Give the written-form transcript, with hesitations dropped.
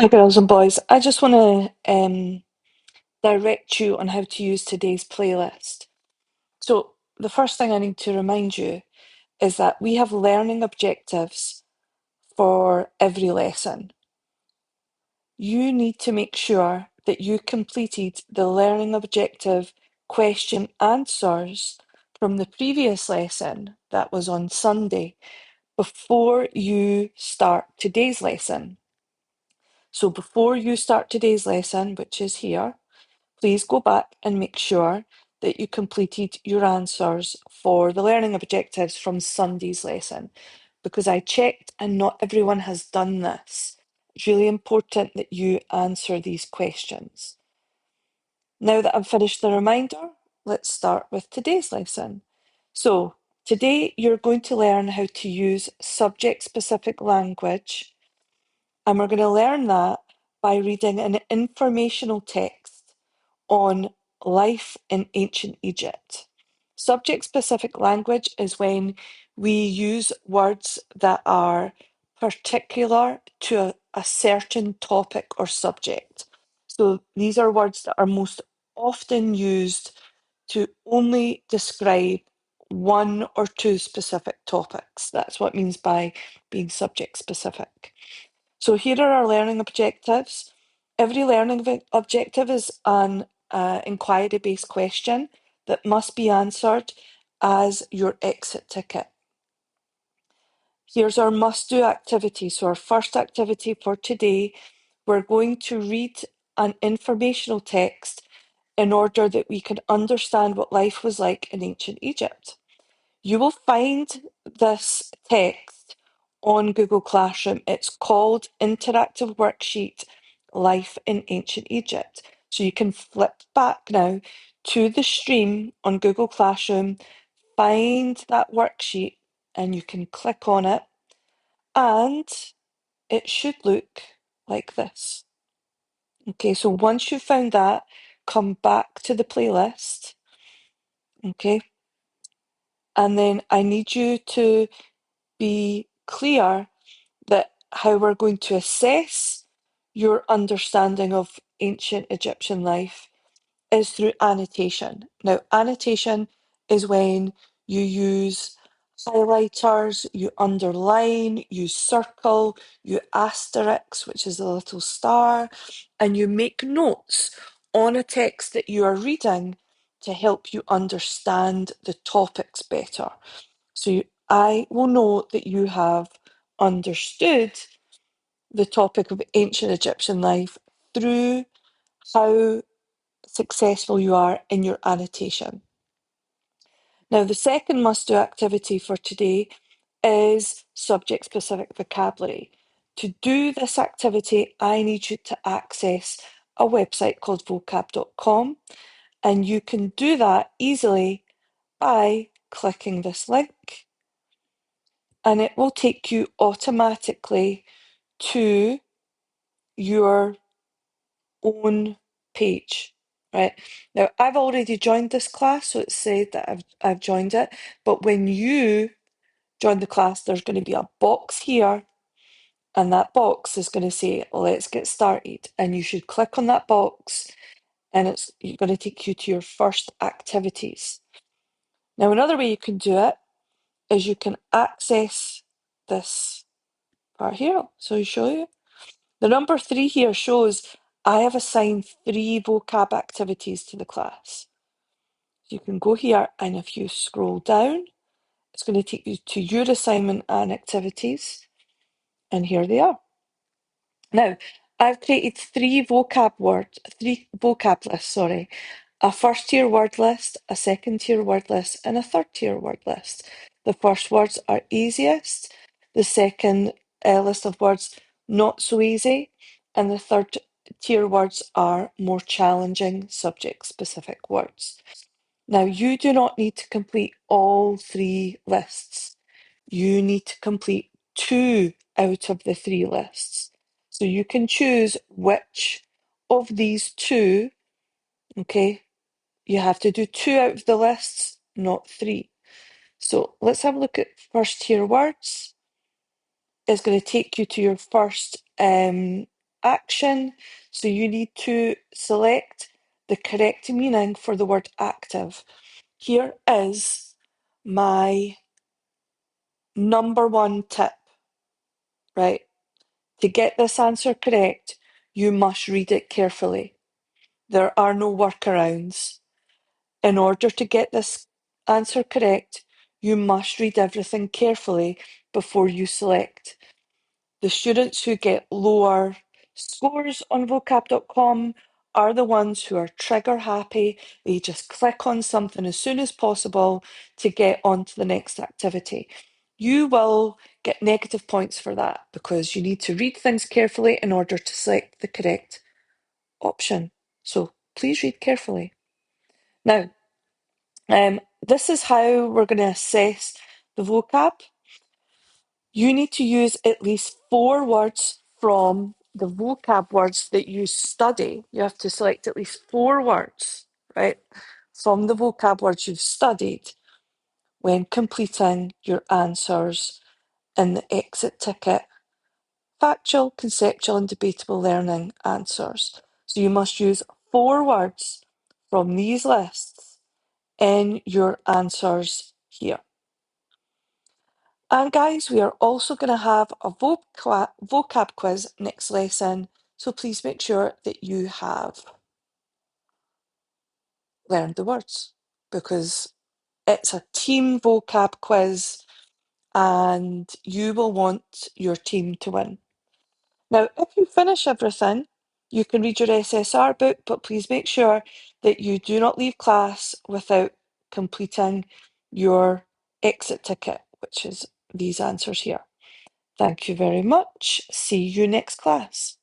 Hi, girls and boys. I just want to direct you on how to use today's playlist. So, the first thing I need to remind you is that we have learning objectives for every lesson. You need to make sure that you completed the learning objective question answers from the previous lesson that was on Sunday before you start today's lesson. So, before you start today's lesson, which is here, please go back and make sure that you completed your answers for the learning objectives from Sunday's lesson, because I checked and not everyone has done this. It's really important that you answer these questions. Now that I've finished the reminder, let's start with today's lesson. So, today you're going to learn how to use subject-specific language, and we're going to learn that by reading an informational text on life in ancient Egypt. Subject specific language is when we use words that are particular to a certain topic or subject. So these are words that are most often used to only describe one or two specific topics. That's what it means by being subject specific. So here are our learning objectives. Every learning objective is an inquiry-based question that must be answered as your exit ticket. Here's our must-do activity. So our first activity for today, we're going to read an informational text in order that we can understand what life was like in ancient Egypt. You will find this text on Google Classroom. It's called Interactive Worksheet Life in Ancient Egypt. So you can flip back now to the stream on Google Classroom, find that worksheet, and you can click on it, and it should look like this. Okay, so once you've found that, come back to the playlist. Okay, and then I need you to be clear that how we're going to assess your understanding of ancient Egyptian life is through annotation. Now, annotation is when you use highlighters, you underline, you circle, you asterisk, which is a little star, and you make notes on a text that you are reading to help you understand the topics better. So I will know that you have understood the topic of ancient Egyptian life through how successful you are in your annotation. Now, the second must-do activity for today is subject-specific vocabulary. To do this activity, I need you to access a website called vocab.com, and you can do that easily by clicking this link, and it will take you automatically to your own page, right? Now, I've already joined this class, so it's said that I've joined it. But when you join the class, there's going to be a box here, and that box is going to say, let's get started. And you should click on that box, and it's going to take you to your first activities. Now, another way you can do it is you can access this part here. So I'll show you. The number 3 here shows I have assigned 3 vocab activities to the class. You can go here, and if you scroll down, it's going to take you to your assignment and activities, and here they are. Now, I've created 3 vocab lists, sorry. A first tier word list, a second tier word list, and a third tier word list. The first words are easiest, the second list of words not so easy, and the third tier words are more challenging subject specific words. Now, you do not need to complete all 3 lists. You need to complete 2 out of the 3 lists. So you can choose which of these 2, okay, you have to do 2 out of the lists, not 3. So let's have a look at first tier words. It's going to take you to your first action. So you need to select the correct meaning for the word active. Here is my number one tip, right? To get this answer correct, you must read it carefully. There are no workarounds. In order to get this answer correct, you must read everything carefully before you select. The students who get lower scores on vocab.com are the ones who are trigger happy. They just click on something as soon as possible to get on to the next activity. You will get negative points for that because you need to read things carefully in order to select the correct option. So please read carefully. Now, this is how we're going to assess the vocab. You need to use at least 4 words from the vocab words that you study. You have to select at least 4 words, right, from the vocab words you've studied when completing your answers in the exit ticket. Factual, conceptual, and debatable learning answers. So you must use 4 words from these lists in your answers here. And guys, we are also going to have a vocab quiz next lesson, so please make sure that you have learned the words because it's a team vocab quiz and you will want your team to win. Now, if you finish everything, you can read your SSR book, but please make sure that you do not leave class without completing your exit ticket, which is these answers here. Thank you very much. See you next class.